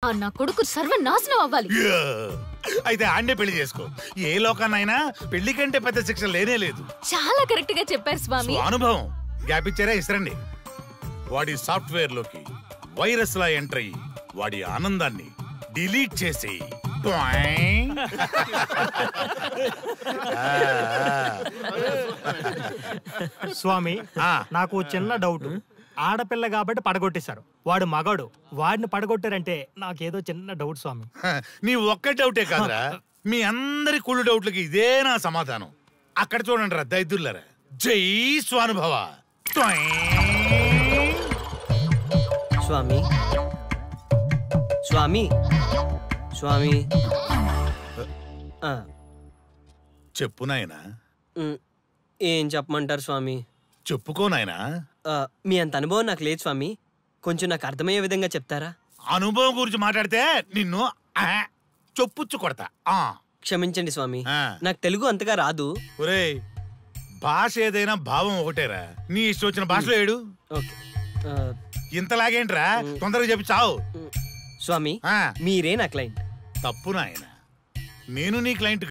నా కొడుకు సర్వనాశనం అవ్వాలి. అయితే ఆండే పెళ్లి చేసుకో. ఏ లోకాన్నైనా పెళ్లి కంటే పెద్ద శిక్ష లేనే లేదు. చాలా కరెక్ట్ గా చెప్పారు స్వామి. అనుభవం గ్యాప్ ఇచ్చారా? ఇసరండి. వాడి సాఫ్ట్వేర్ లోకి వైరస్ లా ఎంటర్ అయ్యి వాడి ఆనందాన్ని డిలీట్ చేసి స్వామి నాకు చిన్న డౌట్. ఆడపిల్ల కాబట్టి పడగొట్టేశారు, వాడు మగాడు, వాడిని పడగొట్టారంటే నాకేదో చిన్న డౌట్ స్వామి. నీ ఒక్క డౌటే కాదురా, మీ అందరి కుళ్ళు డౌట్లకి ఇదే నా సమాధానం. అక్కడ చూడండి రా దైదుర్లరా. జై స్వానుభవ. స్వామి స్వామి స్వామి చెప్పు నాయనా. ఏం చెప్పమంటారు స్వామి? చెప్పుకో నాయనా. మీ అంత అనుభవం నాకు లేదు స్వామి, కొంచెం నాకు అర్థమయ్యే విధంగా చెప్తారా? అనుభవం గురించి మాట్లాడితే నిన్ను చొప్పుచ్చు కొడతా. క్షమించండి స్వామి, నాకు తెలుగు అంతగా రాదు. ఒరేయ్, భాష ఏదైనా భావం ఒకటేరా. నీ ఇష్టం వచ్చిన భాషలో ఏడు. ఇంతలాగేంట్రా, తొందరగా చెప్పి చావు. స్వామి మీరే నా క్లయింట్. తప్పు నాయన, నేను నీ క్లయింట్